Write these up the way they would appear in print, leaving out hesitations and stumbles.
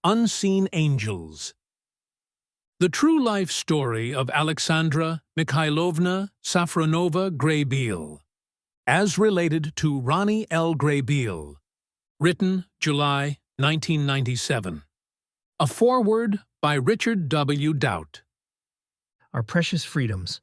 Unseen Angels. The true life story of Aleksandra, Mikhailovna, Safronova, Graybeal, as related to Ronnie L. Graybeal, written July 1997. A foreword by Richard W. Doudt. Our precious freedoms.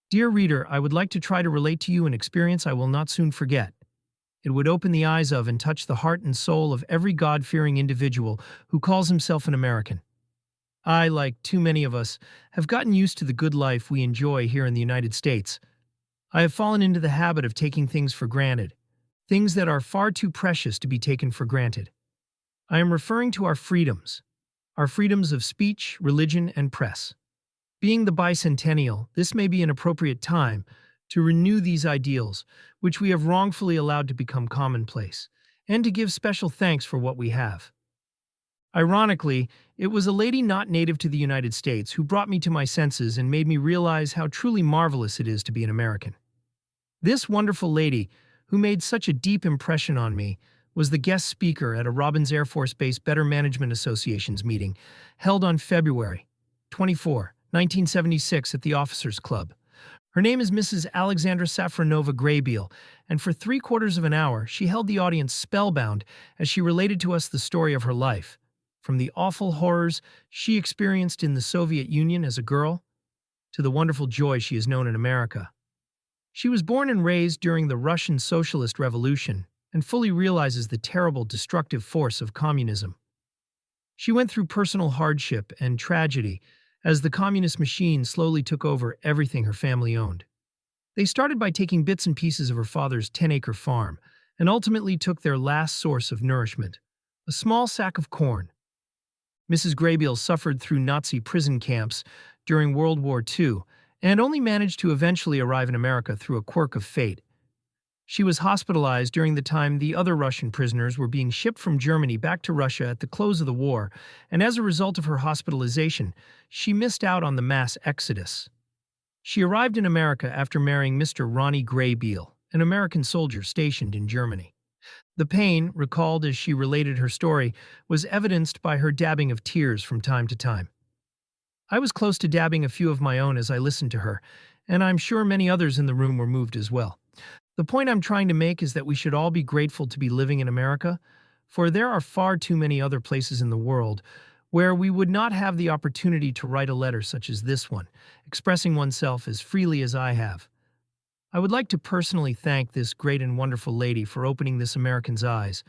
Dear reader, I would like to try to relate to you an experience I will not soon forget. It would open the eyes of and touch the heart and soul of every God-fearing individual who calls himself an American. I, like too many of us, have gotten used to the good life we enjoy here in the United States. I have fallen into the habit of taking things for granted, things that are far too precious to be taken for granted. I am referring to our freedoms of speech, religion, and press. Being the bicentennial, this may be an appropriate time to renew these ideals, which we have wrongfully allowed to become commonplace, and to give special thanks for what we have. Ironically, it was a lady not native to the United States who brought me to my senses and made me realize how truly marvelous it is to be an American. This wonderful lady, who made such a deep impression on me, was the guest speaker at a Robins Air Force Base Better Management Association's meeting, held on February 24, 1976 at the Officers Club. Her name is Mrs. Aleksandra Safronova Graybeal, and for 3/4 of an hour she held the audience spellbound as she related to us the story of her life, from the awful horrors she experienced in the Soviet Union as a girl, to the wonderful joy she has known in America. She was born and raised during the Russian Socialist Revolution and fully realizes the terrible destructive force of communism. She went through personal hardship and tragedy as the communist machine slowly took over everything her family owned. They started by taking bits and pieces of her father's 10-acre farm and ultimately took their last source of nourishment, a small sack of corn. Mrs. Graybeal suffered through Nazi prison camps during World War II and only managed to eventually arrive in America through a quirk of fate. She was hospitalized during the time the other Russian prisoners were being shipped from Germany back to Russia at the close of the war, and as a result of her hospitalization, she missed out on the mass exodus. She arrived in America after marrying Mr. Ronnie Graybeal, an American soldier stationed in Germany. The pain, recalled as she related her story, was evidenced by her dabbing of tears from time to time. I was close to dabbing a few of my own as I listened to her, and I'm sure many others in the room were moved as well. The point I'm trying to make is that we should all be grateful to be living in America, for there are far too many other places in the world where we would not have the opportunity to write a letter such as this one, expressing oneself as freely as I have. I would like to personally thank this great and wonderful lady for opening this American's eyes,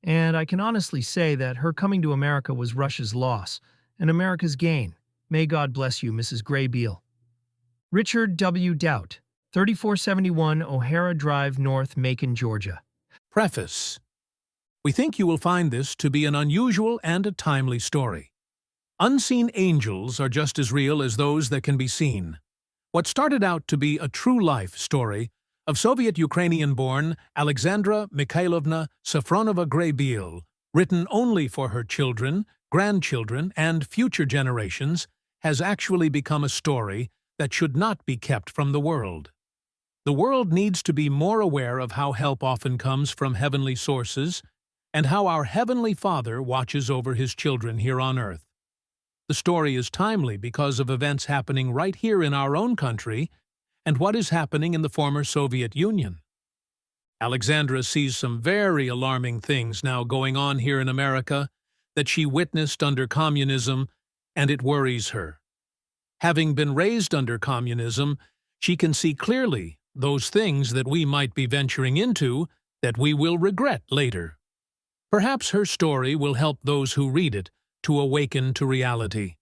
and I can honestly say that her coming to America was Russia's loss and America's gain. May God bless you, Mrs. Graybeal. Richard W. Doudt, 3471 O'Hara Drive, North Macon, Georgia. Preface. We think you will find this to be an unusual and a timely story. Unseen angels are just as real as those that can be seen. What started out to be a true life story of Soviet Ukrainian-born Aleksandra Mikhailovna Safronova Graybeal, written only for her children, grandchildren, and future generations, has actually become a story that should not be kept from the world. The world needs to be more aware of how help often comes from heavenly sources and how our Heavenly Father watches over His children here on earth. The story is timely because of events happening right here in our own country and what is happening in the former Soviet Union. Alexandra sees some very alarming things now going on here in America that she witnessed under communism, and it worries her. Having been raised under communism, she can see clearly those things that we might be venturing into that we will regret later. Perhaps her story will help those who read it to awaken to reality.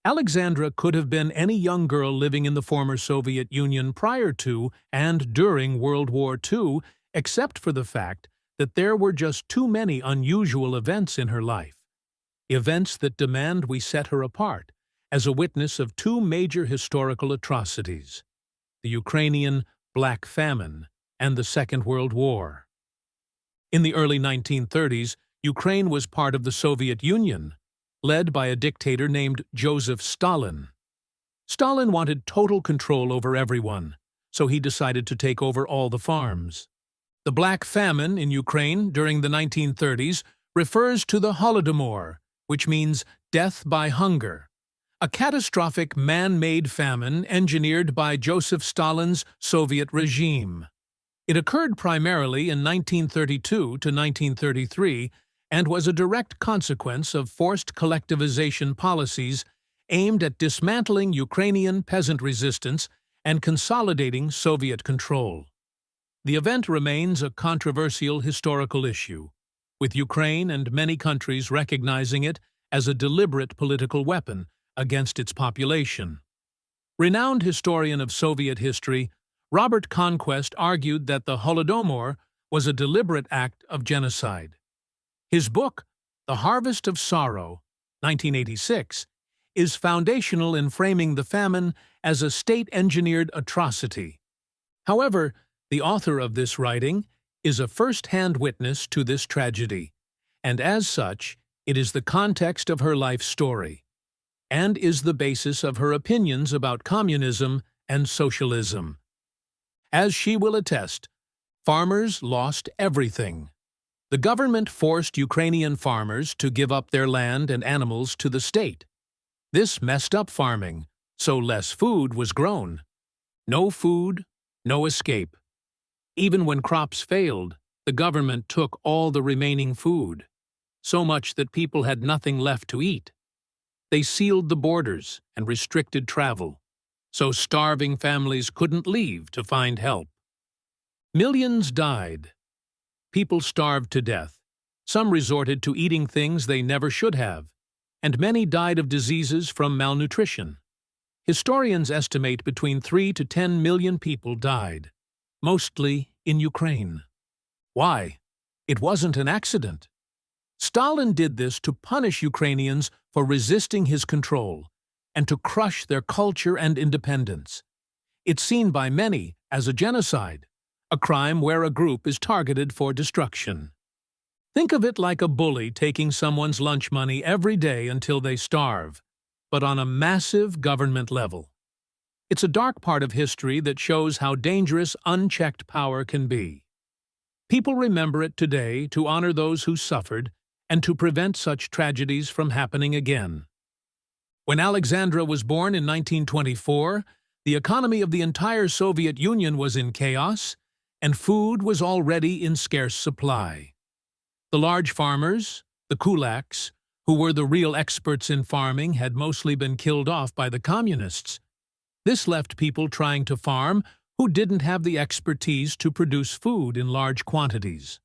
Alexandra could have been any young girl living in the former Soviet Union prior to and during World War II, except for the fact that there were just too many unusual events in her life. Events that demand we set her apart as a witness of two major historical atrocities: the Ukrainian Black Famine and the Second World War. In the early 1930s, Ukraine was part of the Soviet Union, led by a dictator named Joseph Stalin. Stalin wanted total control over everyone, so he decided to take over all the farms. The Black Famine in Ukraine during the 1930s refers to the Holodomor, which means death by hunger, a catastrophic man-made famine engineered by Joseph Stalin's Soviet regime. It occurred primarily in 1932 to 1933 and was a direct consequence of forced collectivization policies aimed at dismantling Ukrainian peasant resistance and consolidating Soviet control. The event remains a controversial historical issue, with Ukraine and many countries recognizing it as a deliberate political weapon against its population. Renowned historian of Soviet history, Robert Conquest argued that the Holodomor was a deliberate act of genocide. His book, The Harvest of Sorrow, 1986, is foundational in framing the famine as a state-engineered atrocity. However, the author of this writing is a first-hand witness to this tragedy, and as such, it is the context of her life story, and is the basis of her opinions about communism and socialism. As she will attest, farmers lost everything. The government forced Ukrainian farmers to give up their land and animals to the state. This messed up farming, so less food was grown. No food, no escape. Even when crops failed, the government took all the remaining food, so much that people had nothing left to eat. They sealed the borders and restricted travel, so starving families couldn't leave to find help. Millions died. People starved to death. Some resorted to eating things they never should have, and many died of diseases from malnutrition. Historians estimate between 3 to 10 million people died, mostly in Ukraine. Why? It wasn't an accident. Stalin did this to punish Ukrainians for resisting his control and to crush their culture and independence. It's seen by many as a genocide, a crime where a group is targeted for destruction. Think of it like a bully taking someone's lunch money every day until they starve, but on a massive government level. It's a dark part of history that shows how dangerous unchecked power can be. People remember it today to honor those who suffered and to prevent such tragedies from happening again. When Alexandra was born in 1924, the economy of the entire Soviet Union was in chaos, and food was already in scarce supply. The large farmers, the kulaks, who were the real experts in farming, had mostly been killed off by the communists. This left people trying to farm who didn't have the expertise to produce food in large quantities.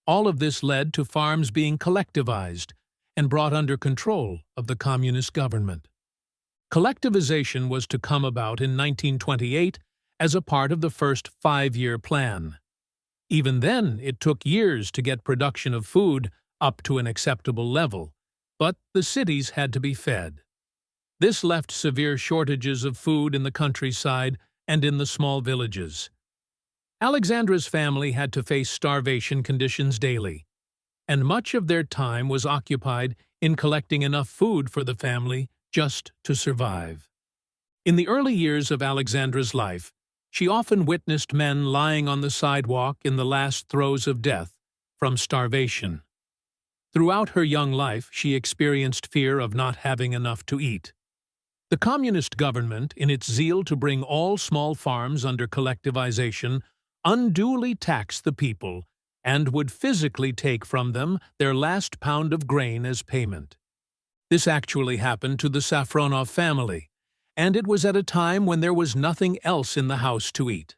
All of this led to farms being collectivized and brought under control of the communist government. Collectivization was to come about in 1928 as a part of the first 5-year plan. Even then, it took years to get production of food up to an acceptable level, but the cities had to be fed. This left severe shortages of food in the countryside and in the small villages. Alexandra's family had to face starvation conditions daily, and much of their time was occupied in collecting enough food for the family just to survive. In the early years of Alexandra's life, she often witnessed men lying on the sidewalk in the last throes of death from starvation. Throughout her young life, she experienced fear of not having enough to eat. The communist government, in its zeal to bring all small farms under collectivization, unduly taxed the people and would physically take from them their last pound of grain as payment. This actually happened to the Safronova family, and it was at a time when there was nothing else in the house to eat.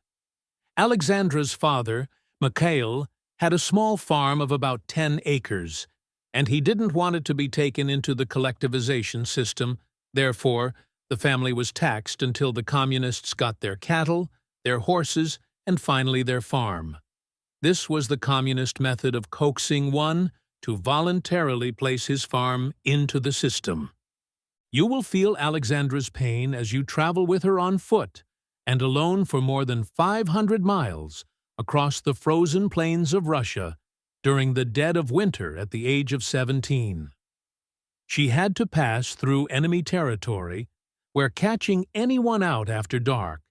Alexandra's father, Mikhail, had a small farm of about 10 acres, and he didn't want it to be taken into the collectivization system. Therefore, the family was taxed until the communists got their cattle, their horses, and finally their farm. This was the communist method of coaxing one to voluntarily place his farm into the system. You will feel Alexandra's pain as you travel with her on foot and alone for more than 500 miles across the frozen plains of Russia during the dead of winter at the age of 17. She had to pass through enemy territory where, catching anyone out after dark,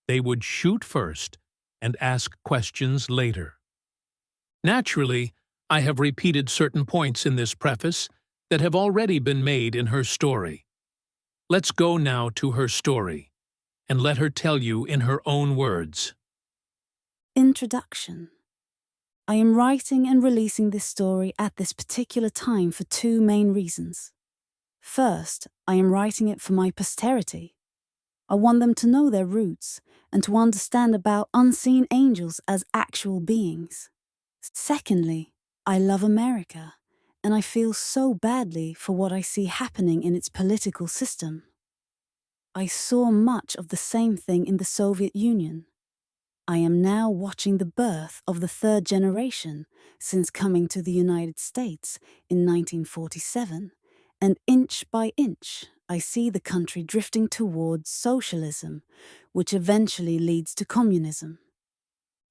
they would shoot first and ask questions later. Naturally, I have repeated certain points in this preface that have already been made in her story. Let's go now to her story, and let her tell you in her own words. Introduction. I am writing and releasing this story at this particular time for two main reasons. First, I am writing it for my posterity. I want them to know their roots and to understand about unseen angels as actual beings. Secondly, I love America, and I feel so badly for what I see happening in its political system. I saw much of the same thing in the Soviet Union. I am now watching the birth of the third generation since coming to the United States in 1947, and inch by inch I see the country drifting towards socialism, which eventually leads to communism.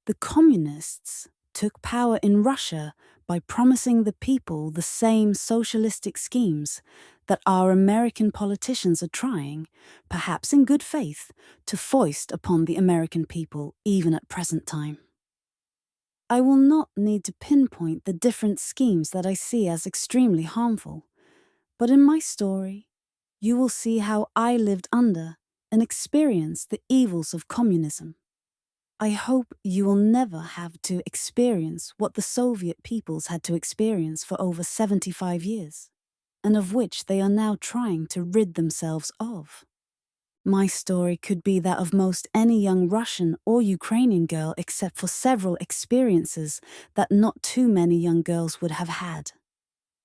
The communists took power in Russia by promising the people the same socialistic schemes that our American politicians are trying, perhaps in good faith, to foist upon the American people even at present time. I will not need to pinpoint the different schemes that I see as extremely harmful, but in my story, you will see how I lived under and experienced the evils of communism. I hope you will never have to experience what the Soviet peoples had to experience for over 75 years, and of which they are now trying to rid themselves of. My story could be that of most any young Russian or Ukrainian girl except for several experiences that not too many young girls would have had.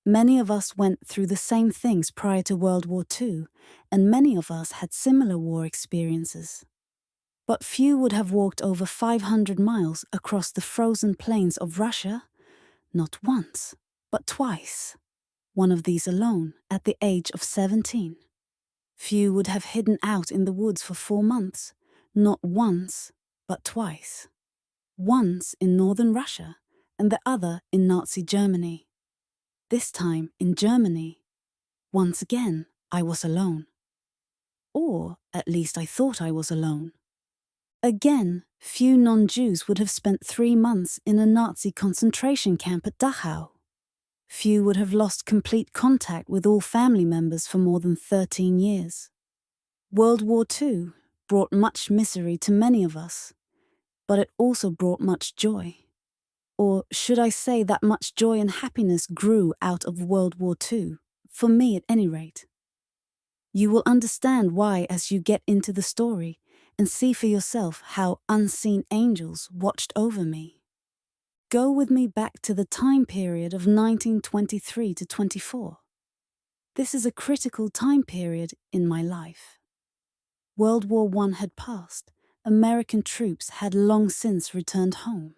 Many of us went through the same things prior to World War II, and many of us had similar war experiences. But few would have walked over 500 miles across the frozen plains of Russia, not once, but twice, one of these alone at the age of 17. Few would have hidden out in the woods for 4 months, not once, but twice. Once in northern Russia, and the other in Nazi Germany. This time in Germany. Once again, I was alone. Or, at least I thought I was alone. Again, few non-Jews would have spent 3 months in a Nazi concentration camp at Dachau. Few would have lost complete contact with all family members for more than 13 years. World War II brought much misery to many of us, but it also brought much joy. Or should I say that much joy and happiness grew out of World War II, for me at any rate. You will understand why as you get into the story, and see for yourself how unseen angels watched over me. Go with me back to the time period of 1923 to 24. This is a critical time period in my life. World War I had passed. American troops had long since returned home.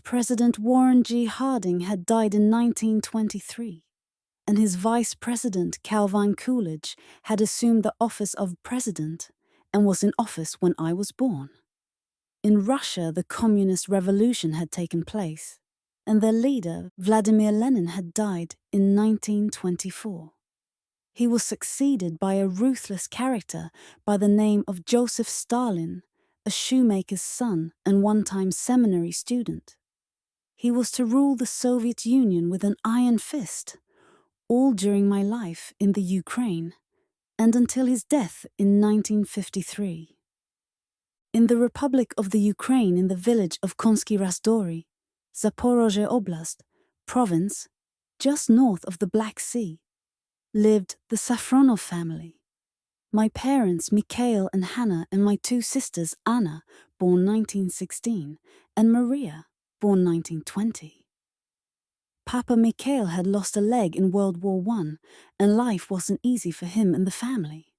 President Warren G. Harding had died in 1923, and his vice president, Calvin Coolidge, had assumed the office of president and was in office when I was born. In Russia, the communist revolution had taken place, and their leader, Vladimir Lenin, had died in 1924. He was succeeded by a ruthless character by the name of Joseph Stalin, a shoemaker's son and one-time seminary student. He was to rule the Soviet Union with an iron fist, all during my life in the Ukraine, and until his death in 1953. In the Republic of the Ukraine in the village of Konsky Razdory, Zaporozhye Oblast, province, just north of the Black Sea, lived the Safronov family. My parents, Mikhail and Hannah, and my 2 sisters, Anna, born 1916, and Maria, born 1920. Papa Mikhail had lost a leg in World War I, and life wasn't easy for him and the family.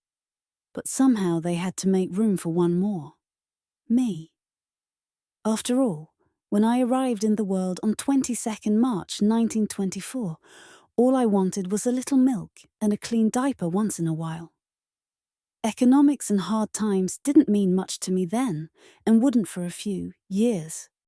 But somehow they had to make room for one more. Me. After all, when I arrived in the world on 22nd March 1924, all I wanted was a little milk and a clean diaper once in a while. Economics and hard times didn't mean much to me then, and wouldn't for a few years.